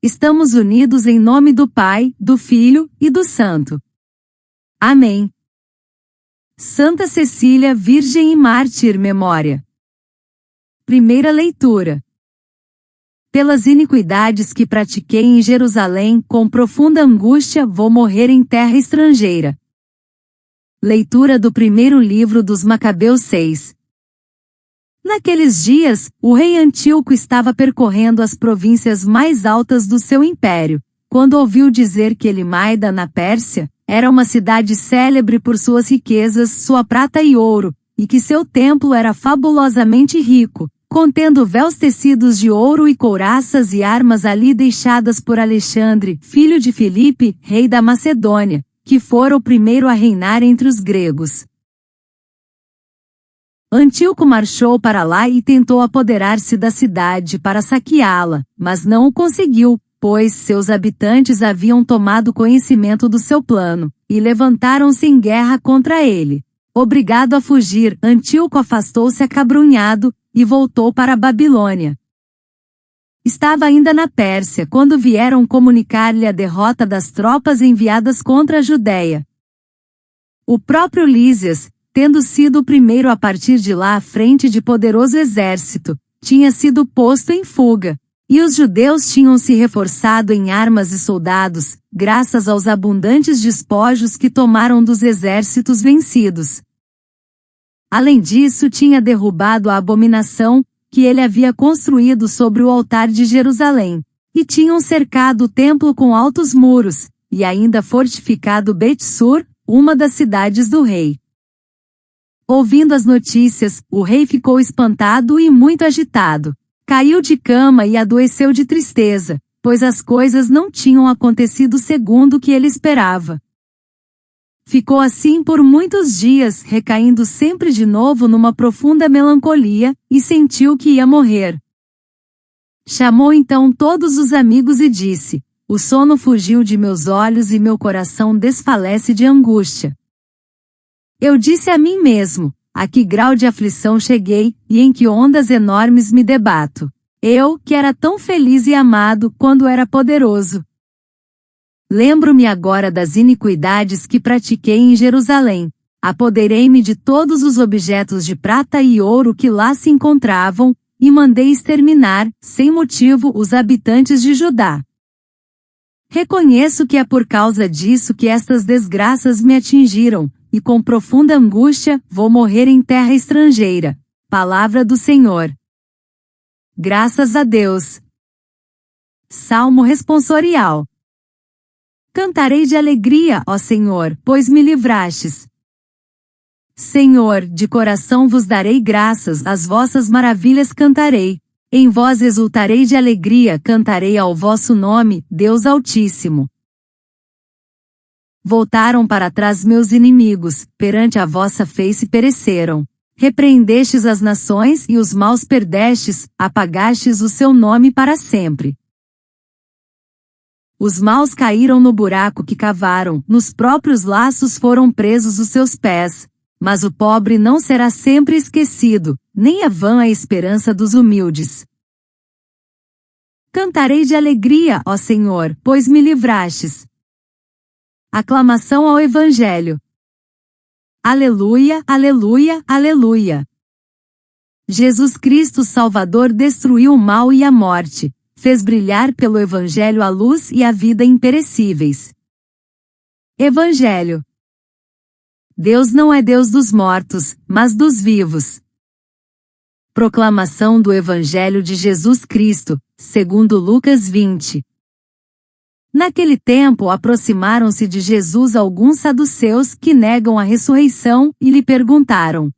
Estamos unidos em nome do Pai, do Filho e do Santo. Amém. Santa Cecília, Virgem e Mártir, memória. Primeira leitura. Pelas iniquidades que pratiquei em Jerusalém, com profunda angústia vou morrer em terra estrangeira. Leitura do primeiro livro dos Macabeus 6. Naqueles dias, o rei Antíoco estava percorrendo as províncias mais altas do seu império, quando ouviu dizer que Elimaida, na Pérsia, era uma cidade célebre por suas riquezas, sua prata e ouro, e que seu templo era fabulosamente rico, contendo véus tecidos de ouro e couraças e armas ali deixadas por Alexandre, filho de Filipe, rei da Macedônia, que fora o primeiro a reinar entre os gregos. Antíoco marchou para lá e tentou apoderar-se da cidade para saqueá-la, mas não o conseguiu, pois seus habitantes haviam tomado conhecimento do seu plano, e levantaram-se em guerra contra ele. Obrigado a fugir, Antíoco afastou-se acabrunhado, e voltou para a Babilônia. Estava ainda na Pérsia quando vieram comunicar-lhe a derrota das tropas enviadas contra a Judéia. O próprio Lísias, tendo sido o primeiro a partir de lá à frente de poderoso exército, tinha sido posto em fuga, e os judeus tinham se reforçado em armas e soldados, graças aos abundantes despojos que tomaram dos exércitos vencidos. Além disso, tinha derrubado a abominação que ele havia construído sobre o altar de Jerusalém, e tinham cercado o templo com altos muros, e ainda fortificado Bet-sur, uma das cidades do rei. Ouvindo as notícias, o rei ficou espantado e muito agitado. Caiu de cama e adoeceu de tristeza, pois as coisas não tinham acontecido segundo o que ele esperava. Ficou assim por muitos dias, recaindo sempre de novo numa profunda melancolia, e sentiu que ia morrer. Chamou então todos os amigos e disse: o sono fugiu de meus olhos e meu coração desfalece de angústia. Eu disse a mim mesmo: a que grau de aflição cheguei, e em que ondas enormes me debato. Eu, que era tão feliz e amado quando era poderoso. Lembro-me agora das iniquidades que pratiquei em Jerusalém. Apoderei-me de todos os objetos de prata e ouro que lá se encontravam, e mandei exterminar, sem motivo, os habitantes de Judá. Reconheço que é por causa disso que estas desgraças me atingiram, e com profunda angústia, vou morrer em terra estrangeira. Palavra do Senhor. Graças a Deus. Salmo responsorial. Cantarei de alegria, ó Senhor, pois me livrastes. Senhor, de coração vos darei graças, as vossas maravilhas cantarei. Em vós exultarei de alegria, cantarei ao vosso nome, Deus Altíssimo. Voltaram para trás meus inimigos, perante a vossa face pereceram. Repreendestes as nações e os maus perdestes, apagastes o seu nome para sempre. Os maus caíram no buraco que cavaram, nos próprios laços foram presos os seus pés. Mas o pobre não será sempre esquecido, nem é vã a esperança dos humildes. Cantarei de alegria, ó Senhor, pois me livrastes. Aclamação ao Evangelho. Aleluia, aleluia, aleluia. Jesus Cristo Salvador destruiu o mal e a morte, fez brilhar pelo Evangelho a luz e a vida imperecíveis. Evangelho. Deus não é Deus dos mortos, mas dos vivos. Proclamação do Evangelho de Jesus Cristo, segundo Lucas 20. Naquele tempo aproximaram-se de Jesus alguns saduceus que negam a ressurreição, e lhe perguntaram: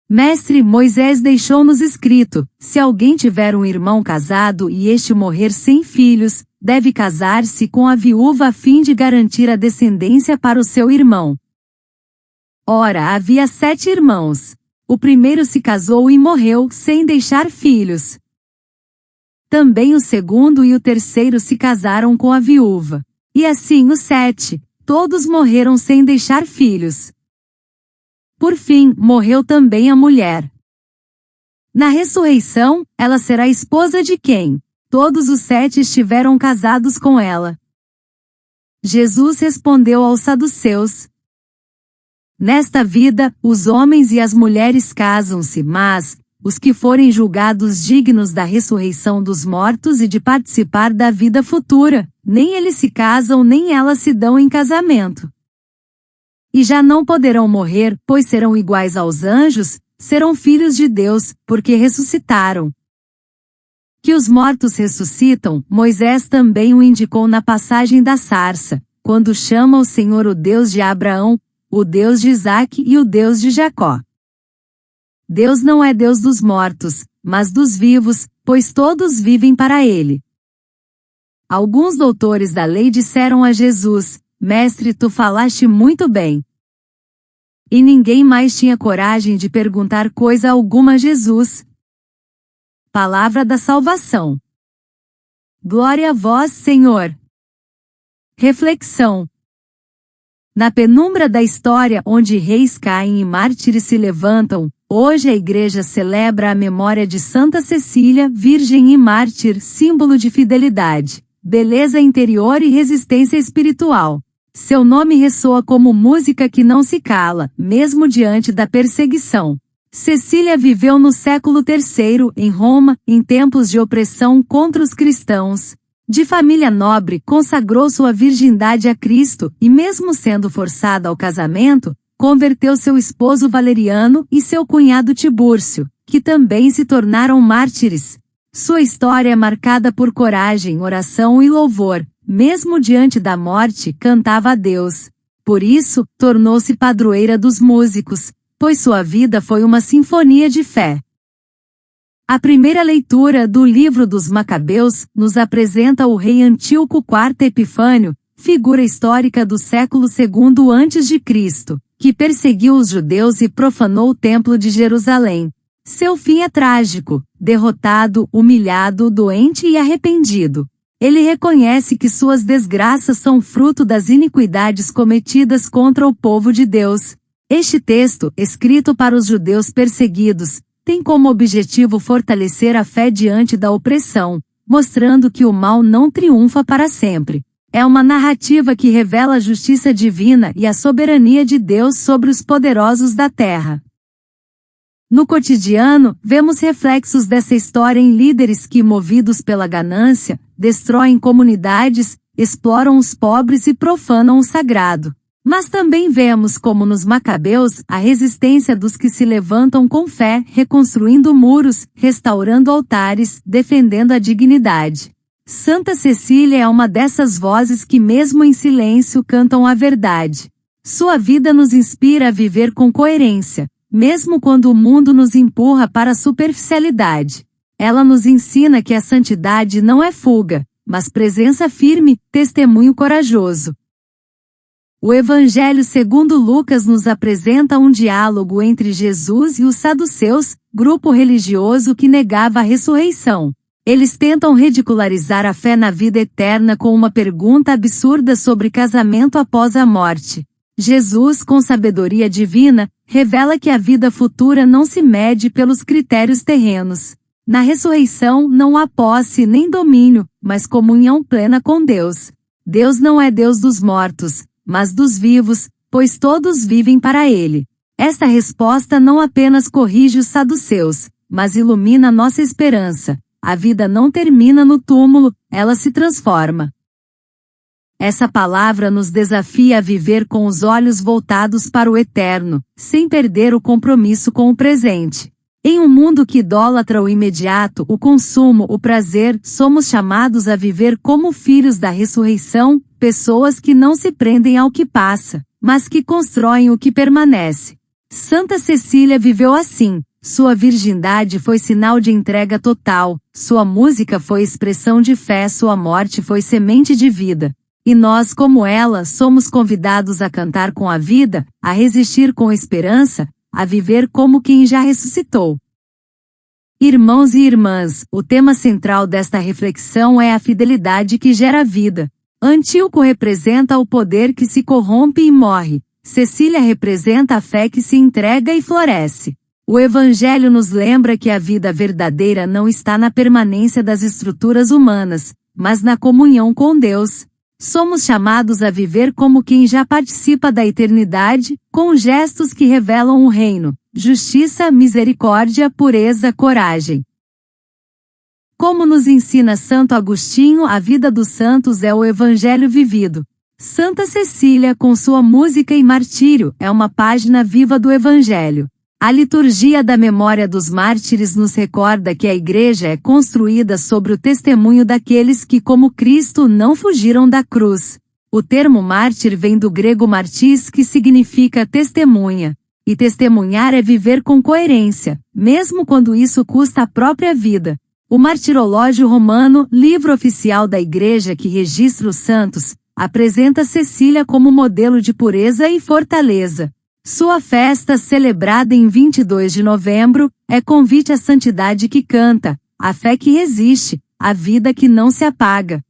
Mestre, Moisés deixou-nos escrito, se alguém tiver um irmão casado e este morrer sem filhos, deve casar-se com a viúva a fim de garantir a descendência para o seu irmão. Ora, havia 7 irmãos. O primeiro se casou e morreu, sem deixar filhos. Também o segundo e o terceiro se casaram com a viúva. E assim os 7, todos morreram sem deixar filhos. Por fim, morreu também a mulher. Na ressurreição, ela será esposa de quem? Todos os 7 estiveram casados com ela. Jesus respondeu aos saduceus: Nesta vida, os homens e as mulheres casam-se, mas os que forem julgados dignos da ressurreição dos mortos e de participar da vida futura, nem eles se casam nem elas se dão em casamento. E já não poderão morrer, pois serão iguais aos anjos, serão filhos de Deus, porque ressuscitaram. Que os mortos ressuscitam, Moisés também o indicou na passagem da sarça, quando chama o Senhor o Deus de Abraão, o Deus de Isaque e o Deus de Jacó. Deus não é Deus dos mortos, mas dos vivos, pois todos vivem para ele. Alguns doutores da lei disseram a Jesus: Mestre, tu falaste muito bem. E ninguém mais tinha coragem de perguntar coisa alguma a Jesus. Palavra da salvação. Glória a vós, Senhor. Reflexão. Na penumbra da história onde reis caem e mártires se levantam, hoje a Igreja celebra a memória de Santa Cecília, virgem e mártir, símbolo de fidelidade, beleza interior e resistência espiritual. Seu nome ressoa como música que não se cala, mesmo diante da perseguição. Cecília viveu no século III, em Roma, em tempos de opressão contra os cristãos. De família nobre, consagrou sua virgindade a Cristo, e mesmo sendo forçada ao casamento, converteu seu esposo Valeriano e seu cunhado Tibúrcio, que também se tornaram mártires. Sua história é marcada por coragem, oração e louvor. Mesmo diante da morte, cantava a Deus. Por isso, tornou-se padroeira dos músicos, pois sua vida foi uma sinfonia de fé. A primeira leitura do livro dos Macabeus nos apresenta o rei Antíoco IV Epifânio, figura histórica do século II a.C., que perseguiu os judeus e profanou o templo de Jerusalém. Seu fim é trágico: derrotado, humilhado, doente e arrependido. Ele reconhece que suas desgraças são fruto das iniquidades cometidas contra o povo de Deus. Este texto, escrito para os judeus perseguidos, tem como objetivo fortalecer a fé diante da opressão, mostrando que o mal não triunfa para sempre. É uma narrativa que revela a justiça divina e a soberania de Deus sobre os poderosos da terra. No cotidiano, vemos reflexos dessa história em líderes que, movidos pela ganância, destroem comunidades, exploram os pobres e profanam o sagrado. Mas também vemos, como nos Macabeus, a resistência dos que se levantam com fé, reconstruindo muros, restaurando altares, defendendo a dignidade. Santa Cecília é uma dessas vozes que, mesmo em silêncio, cantam a verdade. Sua vida nos inspira a viver com coerência, mesmo quando o mundo nos empurra para a superficialidade. Ela nos ensina que a santidade não é fuga, mas presença firme, testemunho corajoso. O Evangelho segundo Lucas nos apresenta um diálogo entre Jesus e os saduceus, grupo religioso que negava a ressurreição. Eles tentam ridicularizar a fé na vida eterna com uma pergunta absurda sobre casamento após a morte. Jesus, com sabedoria divina, revela que a vida futura não se mede pelos critérios terrenos. Na ressurreição não há posse nem domínio, mas comunhão plena com Deus. Deus não é Deus dos mortos, mas dos vivos, pois todos vivem para ele. Esta resposta não apenas corrige os saduceus, mas ilumina nossa esperança. A vida não termina no túmulo, ela se transforma. Essa palavra nos desafia a viver com os olhos voltados para o eterno, sem perder o compromisso com o presente. Em um mundo que idolatra o imediato, o consumo, o prazer, somos chamados a viver como filhos da ressurreição, pessoas que não se prendem ao que passa, mas que constroem o que permanece. Santa Cecília viveu assim. Sua virgindade foi sinal de entrega total, sua música foi expressão de fé, sua morte foi semente de vida. E nós, como ela, somos convidados a cantar com a vida, a resistir com esperança, a viver como quem já ressuscitou. Irmãos e irmãs, o tema central desta reflexão é a fidelidade que gera vida. Antíoco representa o poder que se corrompe e morre. Cecília representa a fé que se entrega e floresce. O Evangelho nos lembra que a vida verdadeira não está na permanência das estruturas humanas, mas na comunhão com Deus. Somos chamados a viver como quem já participa da eternidade, com gestos que revelam o reino, justiça, misericórdia, pureza, coragem. Como nos ensina Santo Agostinho, a vida dos santos é o Evangelho vivido. Santa Cecília, com sua música e martírio, é uma página viva do Evangelho. A liturgia da memória dos mártires nos recorda que a Igreja é construída sobre o testemunho daqueles que, como Cristo, não fugiram da cruz. O termo mártir vem do grego martis, que significa testemunha. E testemunhar é viver com coerência, mesmo quando isso custa a própria vida. O Martirológio Romano, livro oficial da Igreja que registra os santos, apresenta Cecília como modelo de pureza e fortaleza. Sua festa, celebrada em 22 de novembro, é convite à santidade que canta, à fé que resiste, à vida que não se apaga.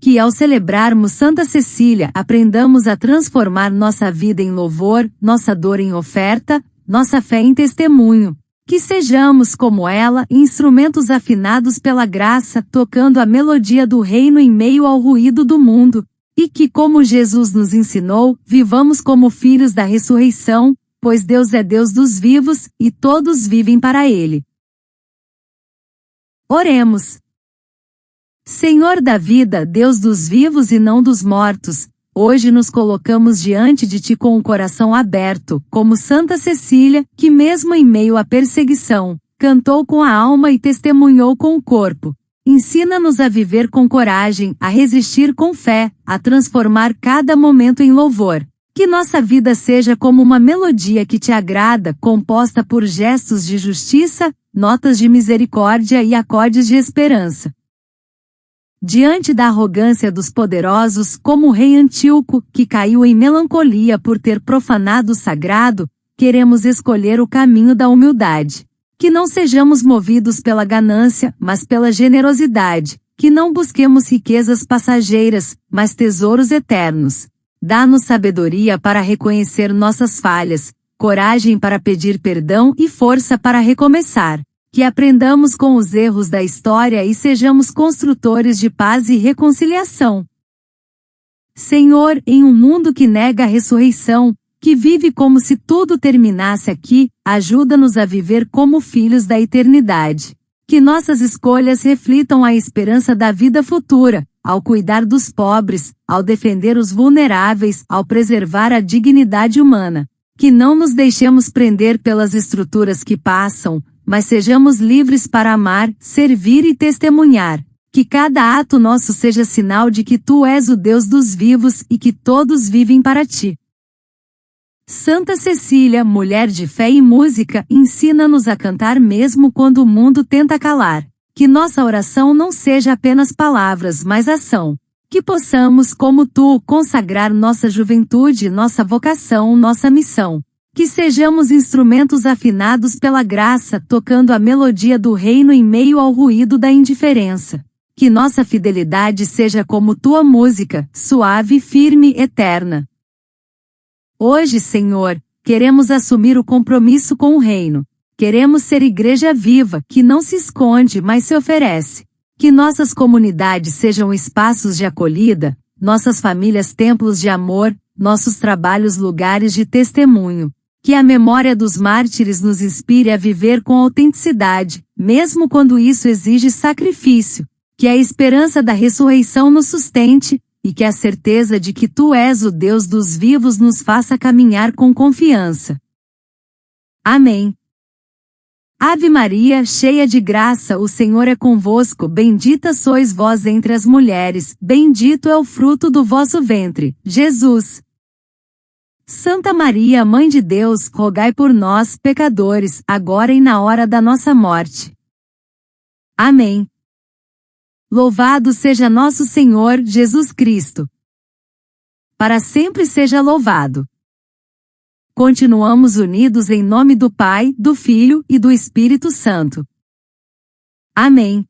Que ao celebrarmos Santa Cecília, aprendamos a transformar nossa vida em louvor, nossa dor em oferta, nossa fé em testemunho. Que sejamos, como ela, instrumentos afinados pela graça, tocando a melodia do reino em meio ao ruído do mundo. E que, como Jesus nos ensinou, vivamos como filhos da ressurreição, pois Deus é Deus dos vivos, e todos vivem para Ele. Oremos. Senhor da vida, Deus dos vivos e não dos mortos, hoje nos colocamos diante de Ti com o coração aberto, como Santa Cecília, que mesmo em meio à perseguição, cantou com a alma e testemunhou com o corpo. Ensina-nos a viver com coragem, a resistir com fé, a transformar cada momento em louvor. Que nossa vida seja como uma melodia que Te agrada, composta por gestos de justiça, notas de misericórdia e acordes de esperança. Diante da arrogância dos poderosos, como o rei Antíoco, que caiu em melancolia por ter profanado o sagrado, queremos escolher o caminho da humildade. Que não sejamos movidos pela ganância, mas pela generosidade. Que não busquemos riquezas passageiras, mas tesouros eternos. Dá-nos sabedoria para reconhecer nossas falhas, coragem para pedir perdão e força para recomeçar. Que aprendamos com os erros da história e sejamos construtores de paz e reconciliação. Senhor, em um mundo que nega a ressurreição, que vive como se tudo terminasse aqui, ajuda-nos a viver como filhos da eternidade. Que nossas escolhas reflitam a esperança da vida futura, ao cuidar dos pobres, ao defender os vulneráveis, ao preservar a dignidade humana. Que não nos deixemos prender pelas estruturas que passam, mas sejamos livres para amar, servir e testemunhar. Que cada ato nosso seja sinal de que Tu és o Deus dos vivos e que todos vivem para Ti. Santa Cecília, mulher de fé e música, ensina-nos a cantar mesmo quando o mundo tenta calar. Que nossa oração não seja apenas palavras, mas ação. Que possamos, como Tu, consagrar nossa juventude, nossa vocação, nossa missão. Que sejamos instrumentos afinados pela graça, tocando a melodia do reino em meio ao ruído da indiferença. Que nossa fidelidade seja como Tua música, suave, firme, eterna. Hoje, Senhor, queremos assumir o compromisso com o reino. Queremos ser igreja viva, que não se esconde, mas se oferece. Que nossas comunidades sejam espaços de acolhida, nossas famílias templos de amor, nossos trabalhos lugares de testemunho. Que a memória dos mártires nos inspire a viver com autenticidade, mesmo quando isso exige sacrifício. Que a esperança da ressurreição nos sustente, e que a certeza de que Tu és o Deus dos vivos nos faça caminhar com confiança. Amém. Ave Maria, cheia de graça, o Senhor é convosco, bendita sois vós entre as mulheres, bendito é o fruto do vosso ventre, Jesus. Santa Maria, Mãe de Deus, rogai por nós, pecadores, agora e na hora da nossa morte. Amém. Louvado seja nosso Senhor Jesus Cristo. Para sempre seja louvado. Continuamos unidos em nome do Pai, do Filho e do Espírito Santo. Amém.